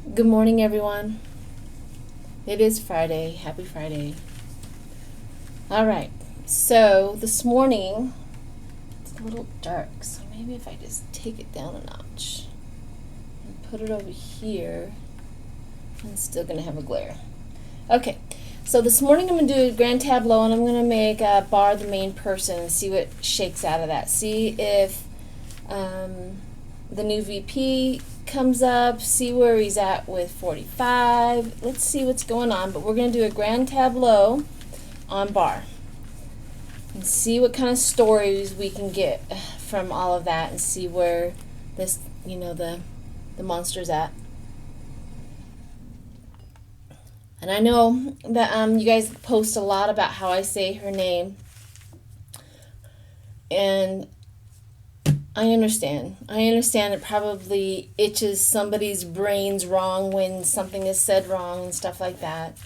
Good morning, everyone. It is Friday. Happy Friday. All right. So this morning, it's a little dark, so maybe if I just take it down a notch and put it over here, I'm still going to have a glare. Okay. So this morning I'm going to do a grand tableau, and I'm going to make Barr the main person and see what shakes out of that. See if the new VP comes up, see where he's at with 45. Let's see what's going on, but we're going to do a grand tableau on Barr and see what kind of stories we can get from all of that and see where this, the monster's at. And I know that you guys post a lot about how I say her name, and I understand. I understand it probably itches somebody's brains wrong when something is said wrong and stuff like that.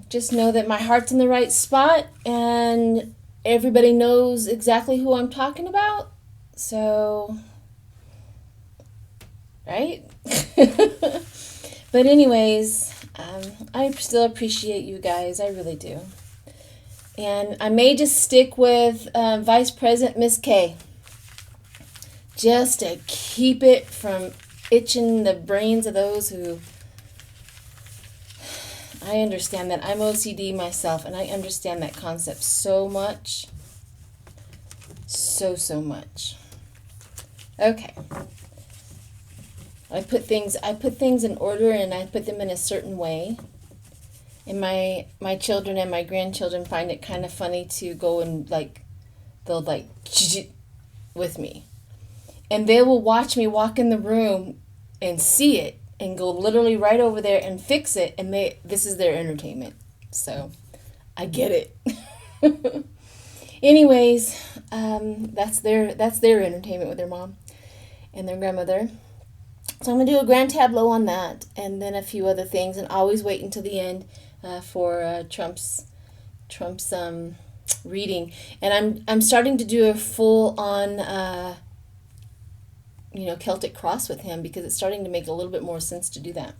Just know that my heart's in the right spot and everybody knows exactly who I'm talking about. So, right? But anyways, I still appreciate you guys. I really do. And I may just stick with Vice President Miss K, just to keep it from itching the brains of those who... I understand that. I'm OCD myself, and I understand that concept so much. So much. Okay. I put things in order, and I put them in a certain way. And my children and my grandchildren find it kind of funny to go and they'll with me. And they will watch me walk in the room and see it and go literally right over there and fix it, and this is their entertainment. So I get it. Anyways, that's their entertainment with their mom and their grandmother. So I'm going to do a grand tableau on that, and then a few other things, and always wait until the end for Trump's reading. And I'm starting to do a full on Celtic cross with him, because it's starting to make a little bit more sense to do that.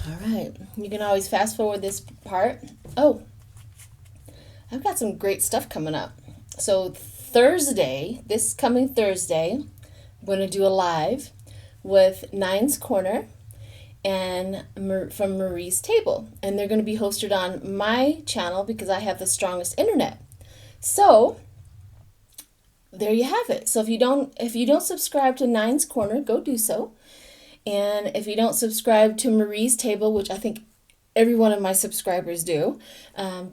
All right, you can always fast forward this part. Oh, I've got some great stuff coming up. So this coming Thursday, I'm going to do a live with Nine's Corner and from Marie's Table, and they're going to be hosted on my channel because I have the strongest internet. So there you have it. So if you don't subscribe to Nine's Corner, go do so. And if you don't subscribe to Marie's Table, which I think every one of my subscribers do,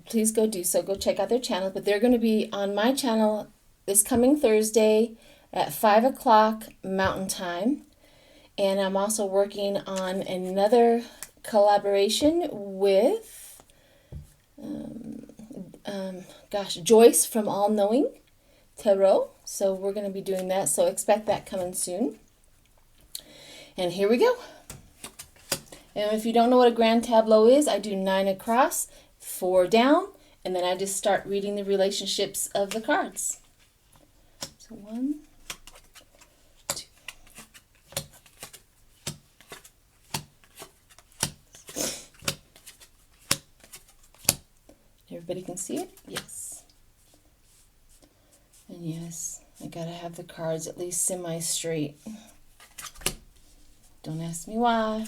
please go do so. Go check out their channel. But they're going to be on my channel this coming Thursday at 5 o'clock Mountain Time. And I'm also working on another collaboration with, Joyous from All Knowing Tarot. So we're going to be doing that. So expect that coming soon. And here we go. And if you don't know what a grand tableau is, I do 9 across, 4 down, and then I just start reading the relationships of the cards. So 1, 2. Everybody can see it? Yes. And yes, I gotta have the cards at least semi-straight. Don't ask me why.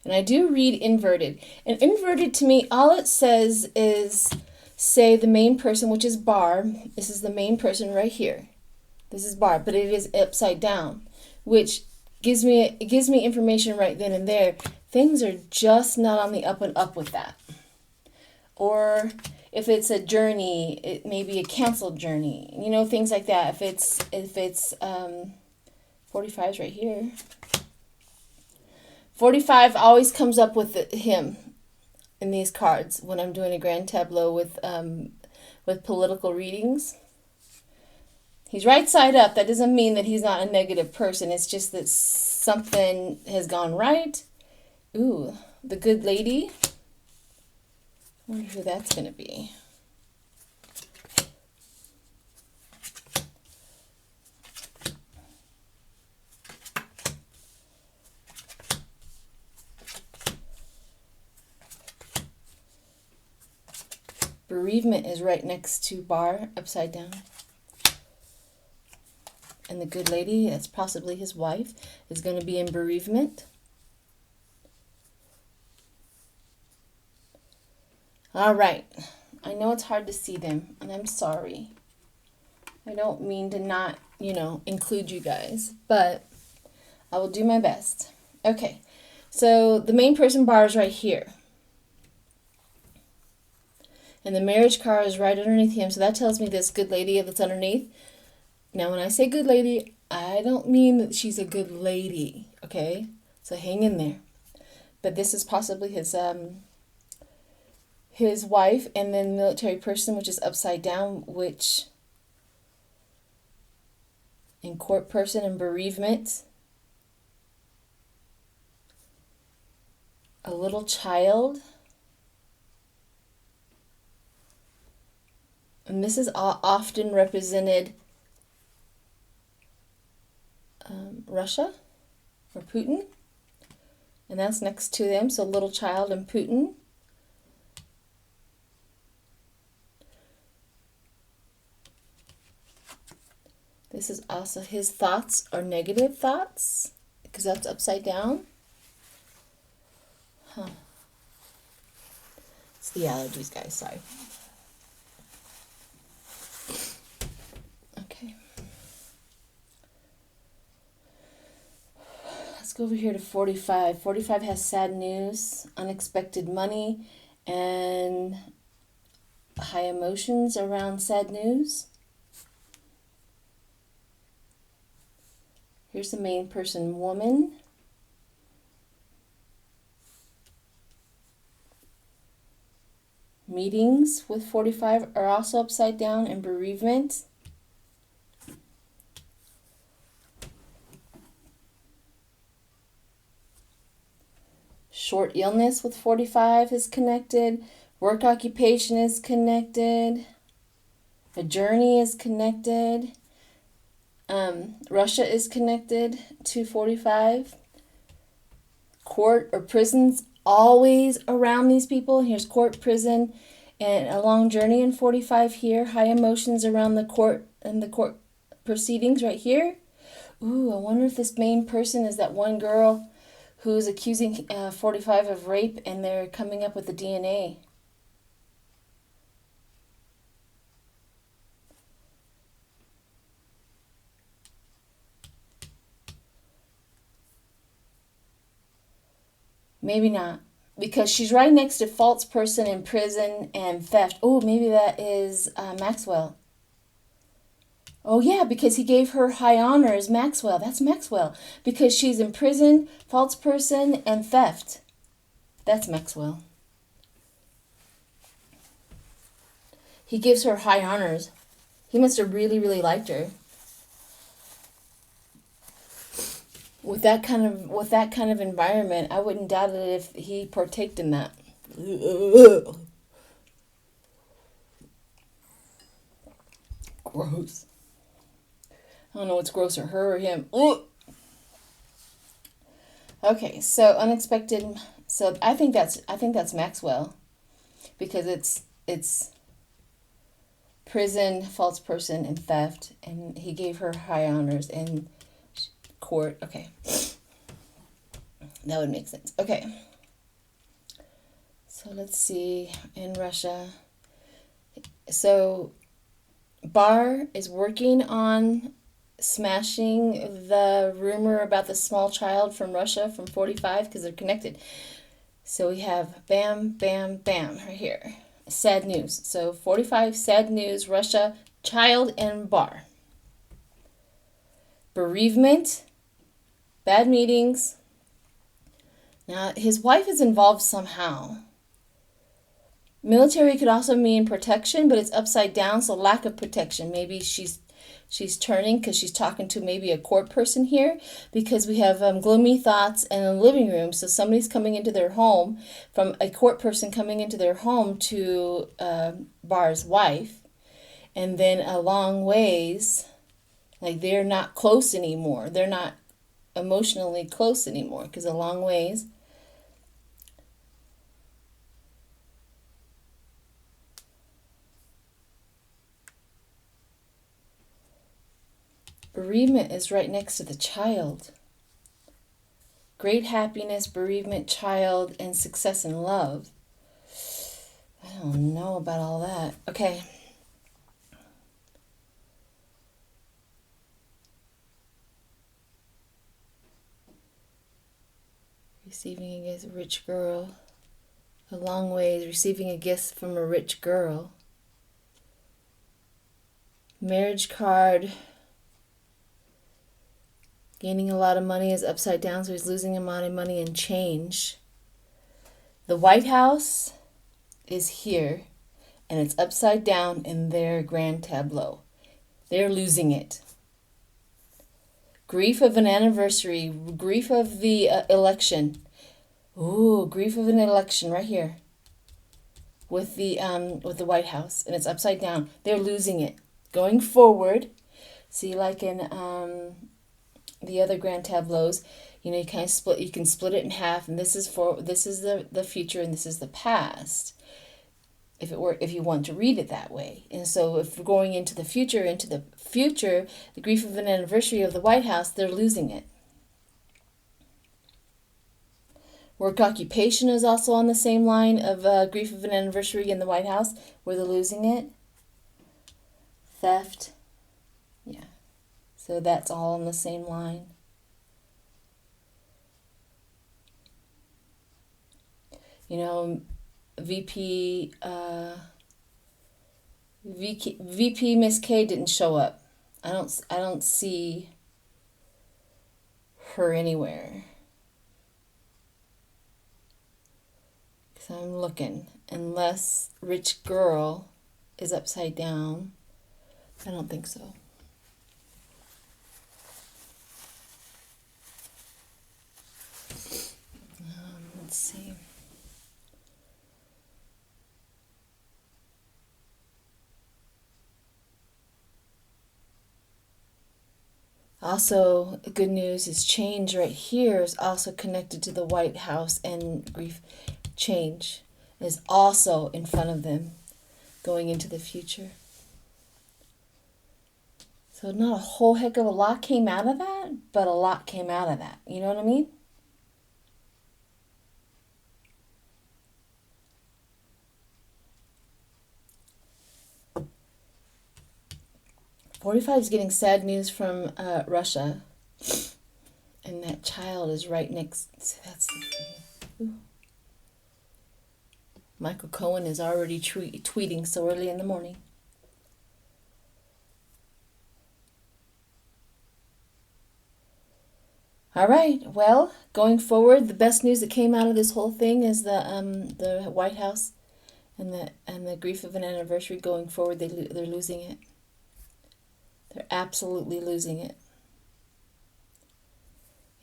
And I do read inverted. And inverted, to me, all it says is, say the main person, which is Barr. This is the main person right here. This is Barr, but it is upside down, which gives me information right then and there. Things are just not on the up and up with that. Or if it's a journey, it may be a canceled journey. Things like that. If it's 45's right here. 45 always comes up with him in these cards when I'm doing a grand tableau with political readings. He's right side up. That doesn't mean that he's not a negative person. It's just that something has gone right. Ooh, the good lady. I wonder who that's going to be. bereavement is right next to Barr, upside down. And the good lady, that's possibly his wife, is going to be in bereavement. All right. I know it's hard to see them, and I'm sorry. I don't mean to not, include you guys, but I will do my best. Okay. So the main person, Barr, is right here. And the marriage card is right underneath him. So that tells me this good lady that's underneath. Now, when I say good lady, I don't mean that she's a good lady, okay? So hang in there. But this is possibly his wife, and then military person, which is upside down, which in court person and bereavement. A little child. And this is often represented Russia or Putin. And that's next to them. So little child and Putin. This is also his thoughts are negative thoughts because that's upside down. It's the allergies, guys. Sorry. Okay. Let's go over here to 45. 45 has sad news, unexpected money, and high emotions around sad news. Here's the main person, woman. Meetings with 45 are also upside down and bereavement. Short illness with 45 is connected. Work occupation is connected. A journey is connected. Russia is connected to 45. Court or prisons always around these people. Here's court, prison, and a long journey in 45 here. High emotions around the court and the court proceedings right here. Ooh, I wonder if this main person is that one girl who's accusing 45 of rape, and they're coming up with the DNA. Maybe not, because she's right next to false person in prison and theft. Oh, maybe that is Maxwell. Oh, yeah, because he gave her high honors, Maxwell. That's Maxwell, because she's in prison, false person, and theft. That's Maxwell. He gives her high honors. He must have really, really liked her. With that kind of environment, I wouldn't doubt it if he partaked in that. Gross. I don't know what's grosser, her or him. Okay, so unexpected. So I think that's Maxwell, because it's prison, false person, and theft, and he gave her high honors and court. Okay, that would make sense. Okay, so let's see. In Russia, so Barr is working on smashing the rumor about the small child from Russia from 45, because they're connected. So we have bam, bam, bam right here. Sad news. So 45, sad news, Russia, child, and Barr. Bereavement, bad meetings. Now, his wife is involved somehow. Military could also mean protection, but it's upside down, so lack of protection. Maybe she's turning because she's talking to maybe a court person here, because we have gloomy thoughts in the living room. So somebody's coming into their home, from a court person coming into their home to Barr's wife, and then a long ways, like they're not close anymore. They're not emotionally close anymore, because a long ways. bereavement is right next to the child. Great happiness, bereavement, child, and success in love. I don't know about all that. Okay. Receiving a gift, a rich girl. A long ways, receiving a gift from a rich girl. Marriage card. Gaining a lot of money is upside down, so he's losing a lot of money and change. The White House is here, and it's upside down in their grand tableau. They're losing it. Grief of an anniversary, grief of the election. Ooh, grief of an election right here. With the White House, and it's upside down. They're losing it. Going forward, see, like in the other grand tableaus, you know, you kind of split. You can split it in half, and this is the future, and this is the past. If you want to read it that way, and so if we're going into the future, the grief of an anniversary of the White House, they're losing it. Work occupation is also on the same line of grief of an anniversary in the White House, where they're losing it. Theft, yeah. So that's all on the same line. You know, VP Miss K didn't show up. I don't see her anywhere. So I'm looking. Unless rich girl is upside down. I don't think so. Let's see. Also, good news is change right here is also connected to the White House, and grief. Change is also in front of them going into the future. So not a whole heck of a lot came out of that, but a lot came out of that. You know what I mean? $45 is getting sad news from Russia. And that child is right next. That's the thing. Ooh. Michael Cohen is already tweeting so early in the morning. All right. Well, going forward, the best news that came out of this whole thing is the White House and the grief of an anniversary. Going forward, they're losing it. They're absolutely losing it.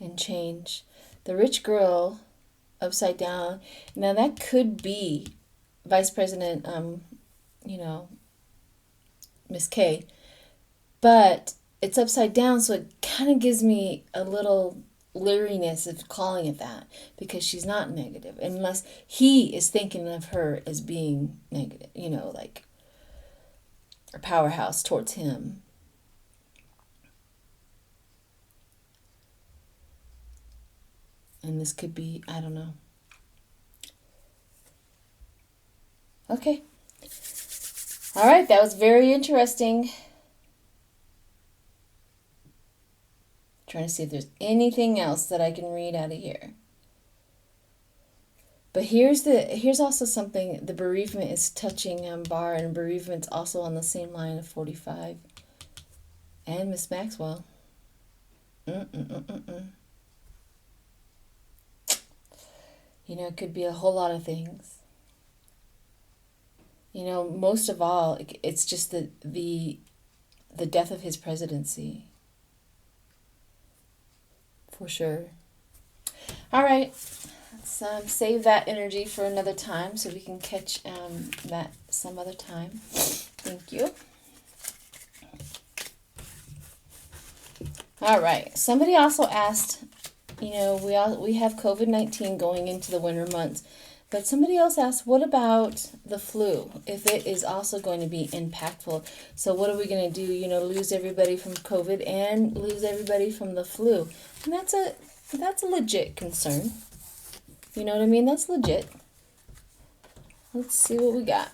And change. The rich girl upside down. Now that could be Vice President, Miss K, but it's upside down, so it kind of gives me a little leeriness of calling it that, because she's not negative, unless he is thinking of her as being negative, like a powerhouse towards him. And this could be, I don't know. Okay. All right, that was very interesting. Trying to see if there's anything else that I can read out of here. But here's also something. The bereavement is touching Barr, and bereavement's also on the same line of 45. And Miss Maxwell. It could be a whole lot of things. Most of all, it's just the death of his presidency. For sure. All right. Let's save that energy for another time so we can catch that some other time. Thank you. All right. Somebody also asked, we have COVID-19 going into the winter months. But somebody else asked, what about the flu? If it is also going to be impactful. So what are we going to do? You know, lose everybody from COVID and lose everybody from the flu. And that's a legit concern. You know what I mean? That's legit. Let's see what we got.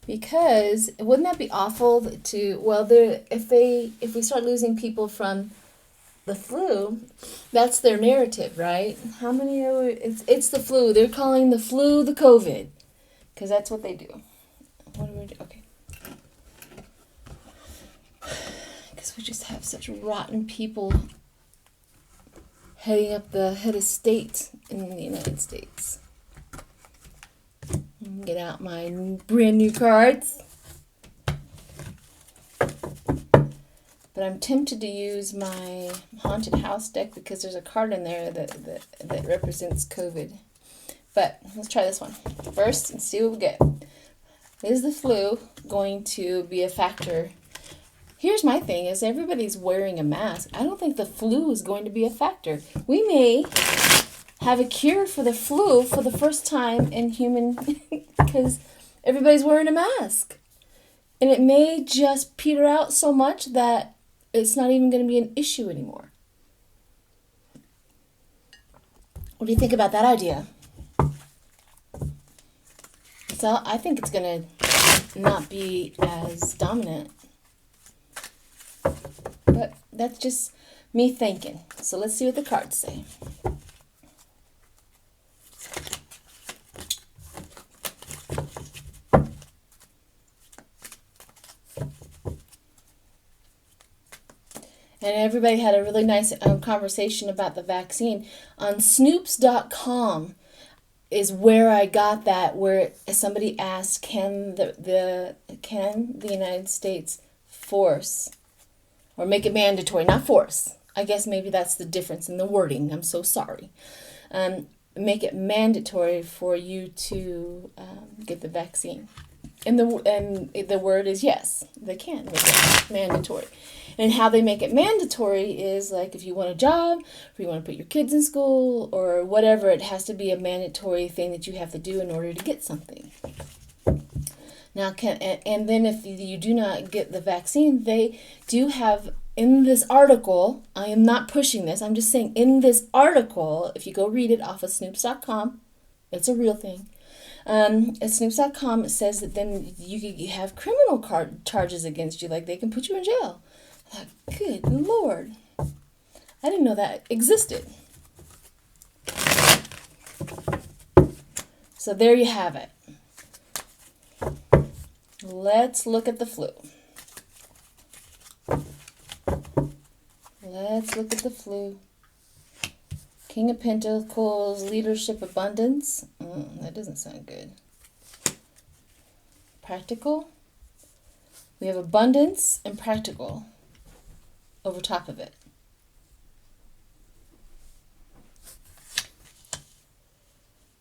Because wouldn't that be awful to, well, if we start losing people from the flu, that's their narrative, right? How many are it's the flu. They're calling the flu the COVID, because that's what they do. What do we do? Okay. Because we just have such rotten people heading up the head of state in the United States. Get out my brand new cards. But I'm tempted to use my haunted house deck because there's a card in there that represents COVID. But let's try this one first and see what we get. Is the flu going to be a factor? Here's my thing, is everybody's wearing a mask. I don't think the flu is going to be a factor. We may have a cure for the flu for the first time in human because everybody's wearing a mask. And it may just peter out so much that it's not even going to be an issue anymore. What do you think about that idea? So I think it's going to not be as dominant. But that's just me thinking. So let's see what the cards say. And everybody had a really nice conversation about the vaccine. On Snoops.com is where I got that, where somebody asked, can the United States force or make it mandatory, not force. I guess maybe that's the difference in the wording. I'm so sorry. Make it mandatory for you to get the vaccine. And the word is yes, they can make it mandatory. And how they make it mandatory is like if you want a job, or you want to put your kids in school, or whatever, it has to be a mandatory thing that you have to do in order to get something. Now, and then if you do not get the vaccine, they do have, in this article, I am not pushing this, I'm just saying in this article, if you go read it off of Snoops.com, it's a real thing. At Snoops.com, it says that then you could have criminal charges against you, like they can put you in jail. I thought, good Lord, I didn't know that existed. So there you have it. Let's look at the flu. Let's look at the flu. King of Pentacles, leadership, abundance. That doesn't sound good. Practical. We have abundance and practical over top of it.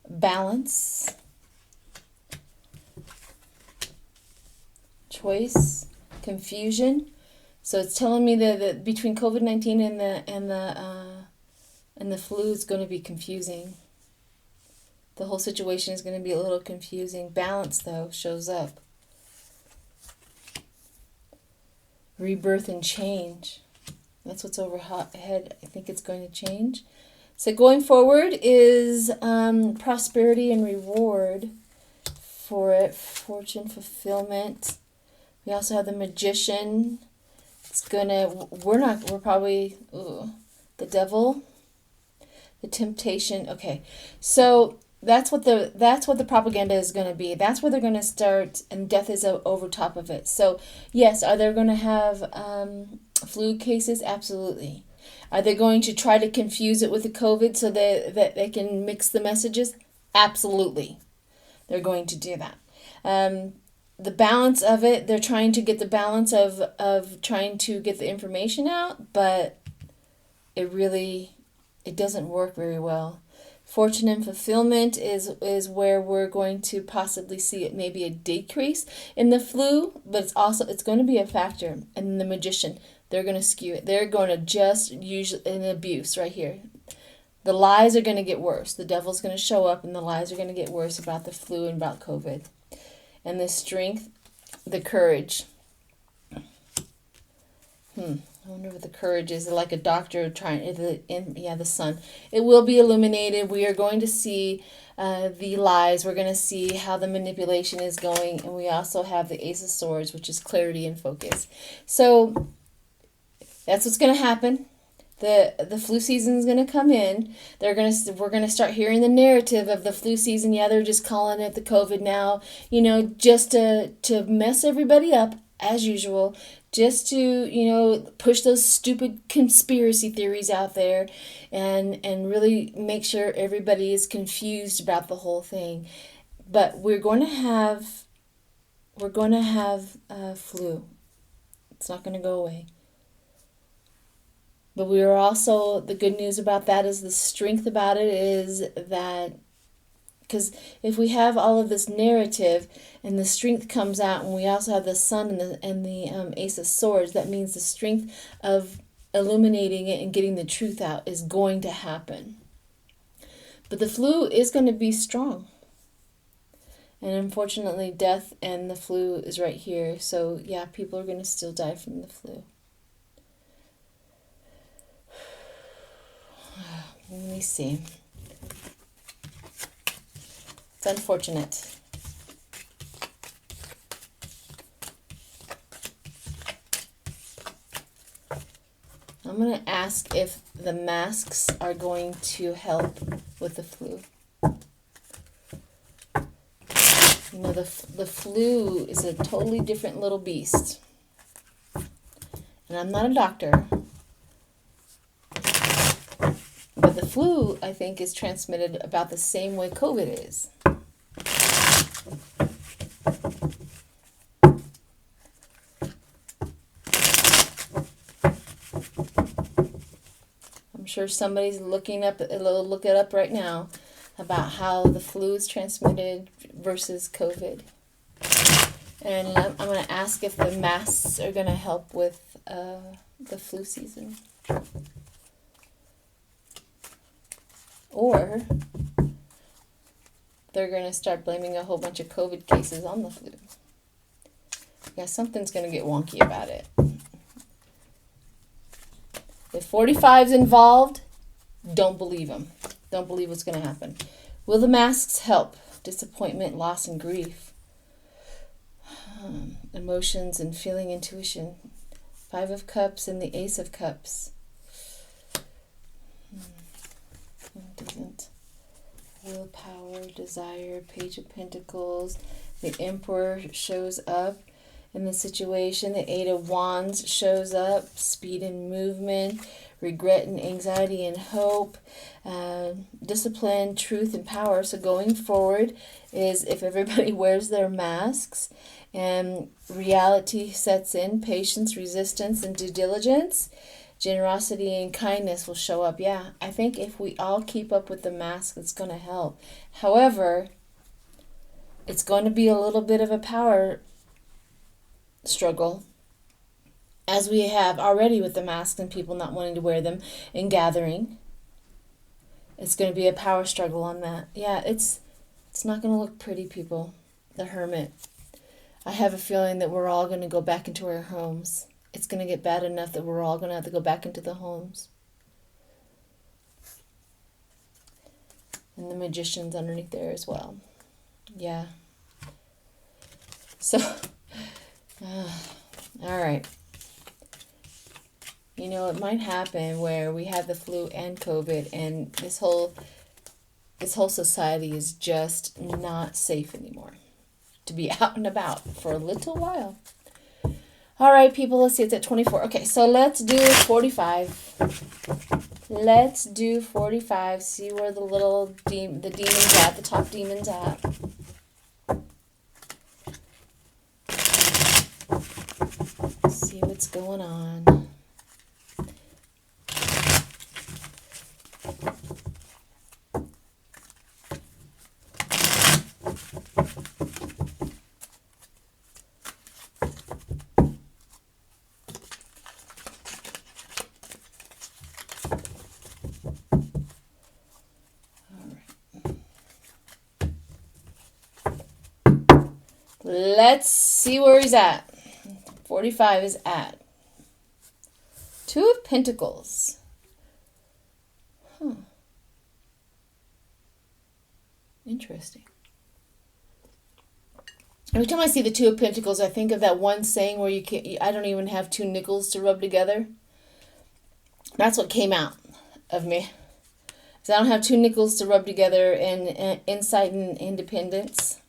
Balance. Choice. Confusion. So it's telling me that between COVID-19 and the flu is going to be confusing. The whole situation is going to be a little confusing. Balance, though, shows up. Rebirth and change. That's what's overhead. I think it's going to change. So going forward is prosperity and reward for it. Fortune, fulfillment. We also have the Magician. It's gonna. We're probably the Devil. The temptation. Okay, so that's what the propaganda is going to be. That's where they're going to start, and death is over top of it. So yes, are they going to have flu cases? Absolutely. Are they going to try to confuse it with the COVID so that they can mix the messages? Absolutely, they're going to do that. The balance of it, they're trying to get the balance of trying to get the information out, but it doesn't work very well. Fortune and fulfillment is where we're going to possibly see it, maybe a decrease in the flu, but it's going to be a factor. And the magician, they're going to skew it. They're going to just use an abuse right here. The lies are going to get worse. The devil's going to show up and the lies are going to get worse about the flu and about COVID. And the strength, the courage. I wonder what the courage is. Like a doctor trying, the sun. It will be illuminated. We are going to see the lies. We're going to see how the manipulation is going. And we also have the Ace of Swords, which is clarity and focus. So that's what's going to happen. The flu season is going to come in. We're going to start hearing the narrative of the flu season. Yeah, they're just calling it the COVID now, just to mess everybody up as usual, just to, push those stupid conspiracy theories out there and really make sure everybody is confused about the whole thing. But we're going to have flu. It's not going to go away. But we are also, the good news about that is the strength about it is that, because if we have all of this narrative and the strength comes out and we also have the sun and the Ace of Swords, that means the strength of illuminating it and getting the truth out is going to happen. But the flu is going to be strong. And unfortunately, death and the flu is right here. So yeah, people are going to still die from the flu. Let me see. It's unfortunate. I'm going to ask if the masks are going to help with the flu. The flu is a totally different little beast. And I'm not a doctor. But the flu, I think, is transmitted about the same way COVID is. I'm sure somebody's look it up right now about how the flu is transmitted versus COVID. And I'm going to ask if the masks are going to help with the flu season. Or they're going to start blaming a whole bunch of COVID cases on the flu. Yeah, something's going to get wonky about it. If 45's involved, don't believe them. Don't believe what's going to happen. Will the masks help? Disappointment, loss, and grief. Emotions and feeling intuition. 5 of Cups and the Ace of Cups. Doesn't. Willpower, desire, Page of Pentacles. The Emperor shows up in the situation. The 8 of Wands shows up. Speed and movement. Regret and anxiety and hope. Discipline, truth, and power. So going forward is if everybody wears their masks and reality sets in, patience, resistance, and due diligence, generosity and kindness will show up. Yeah, I think if we all keep up with the mask, it's going to help. However, it's going to be a little bit of a power struggle, as we have already with the masks and people not wanting to wear them and gathering. It's going to be a power struggle on that. Yeah, it's not going to look pretty, people. The Hermit. I have a feeling that we're all going to go back into our homes. It's going to get bad enough that we're all going to have to go back into the homes. And the Magician's underneath there as well. Yeah. So, all right. It might happen where we have the flu and COVID, and this whole society is just not safe anymore to be out and about for a little while. All right, people, let's see. It's at 24. Okay, so let's do 45. Let's do 45. See where the little the demon's at, the top demon's at. See what's going on. Let's see where he's at. 45 is at. 2 of Pentacles. Interesting. Every time I see the 2 of Pentacles, I think of that one saying where I don't even have 2 nickels to rub together. That's what came out of me. So I don't have 2 nickels to rub together in insight and independence.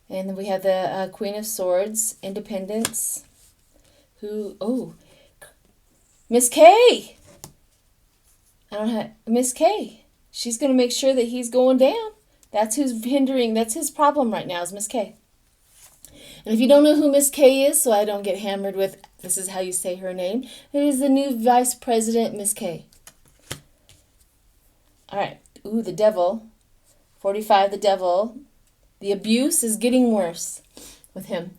And then we have the Queen of Swords, independence. Miss K. I don't have Miss K. She's going to make sure that he's going down. That's who's hindering. That's his problem right now is Miss K. And if you don't know who Miss K is, so I don't get hammered with, this is how you say her name, it is the new Vice President, Miss K. All right. Ooh, the Devil. 45, the Devil. The abuse is getting worse with him.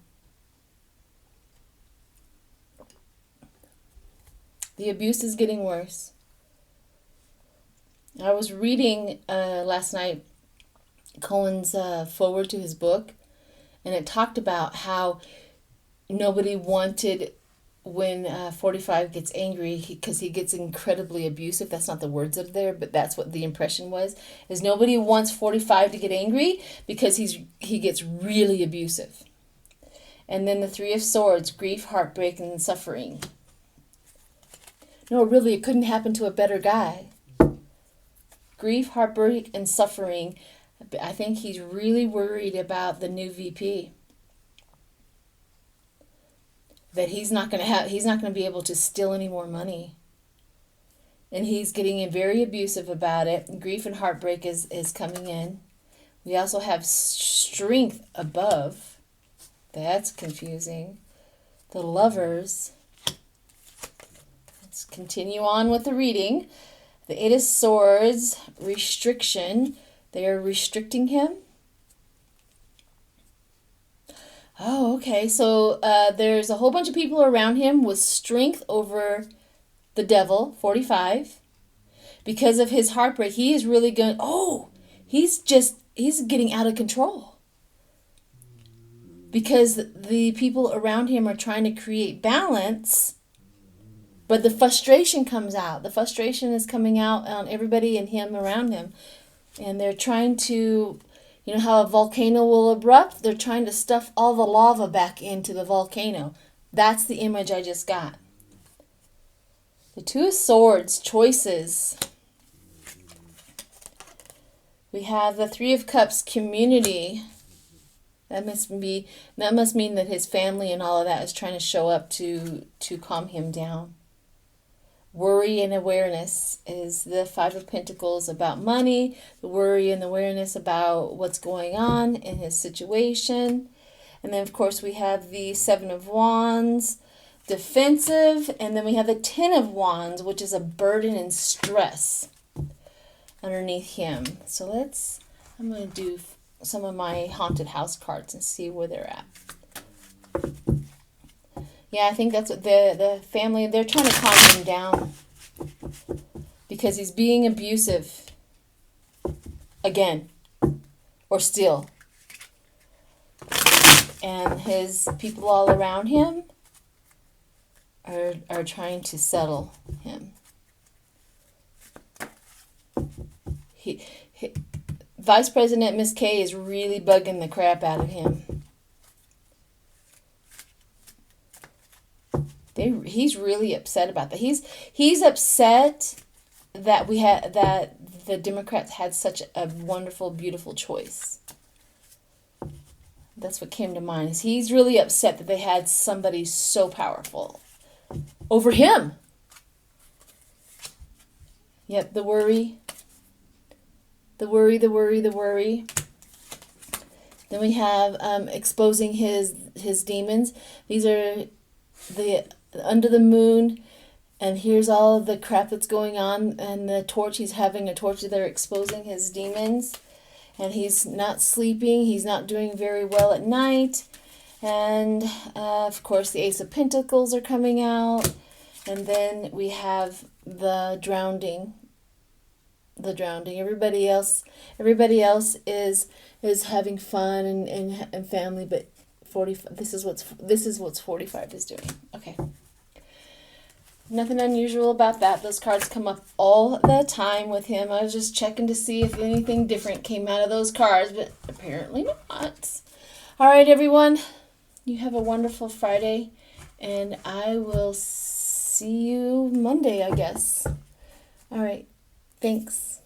The abuse is getting worse. I was reading last night Cohen's foreword to his book, and it talked about how nobody wanted when 45 gets angry because he gets incredibly abusive. That's not the words that are there, but that's what the impression was, is nobody wants 45 to get angry because he gets really abusive. And then the 3 of Swords, grief, heartbreak, and suffering. No, really, it couldn't happen to a better guy. Grief, heartbreak, and suffering. I think he's really worried about the new VP. That he's not going to be able to steal any more money. And he's getting very abusive about it. Grief and heartbreak is coming in. We also have strength above. That's confusing. The Lovers. Let's continue on with the reading. The 8 of Swords, restriction. They are restricting him. Oh, okay. So there's a whole bunch of people around him with strength over the Devil, 45. Because of his heartbreak, he is really going, he's getting out of control. Because the people around him are trying to create balance, but the frustration comes out. The frustration is coming out on everybody and him around him. And they're trying to, you know how a volcano will erupt? They're trying to stuff all the lava back into the volcano. That's the image I just got. The 2 of Swords, choices. We have the 3 of Cups, community. That must mean that his family and all of that is trying to show up to calm him down. Worry and awareness is the 5 of Pentacles about money, the worry and awareness about what's going on in his situation. And then, of course, we have the 7 of Wands, defensive, and then we have the 10 of Wands, which is a burden and stress underneath him. So I'm going to do some of my haunted house cards and see where they're at. Yeah, I think that's what the family, they're trying to calm him down because he's being abusive again or still. And his people all around him are trying to settle him. Vice President Miss K is really bugging the crap out of him. He's really upset about that. He's upset that the Democrats had such a wonderful, beautiful choice. That's what came to mind. He's really upset that they had somebody so powerful over him. Yep, the worry. The worry. Then we have exposing his demons. These are the under the moon, and here's all the crap that's going on, and the torch, he's having a torch, they're exposing his demons, and he's not sleeping, he's not doing very well at night, and of course the Ace of Pentacles are coming out, and then we have the drowning the drowning. Everybody else is having fun and family, but 45, this is what's 45 is doing. Okay. Nothing unusual about that. Those cards come up all the time with him. I was just checking to see if anything different came out of those cards, but apparently not. All right, everyone. You have a wonderful Friday, and I will see you Monday, I guess. All right. Thanks.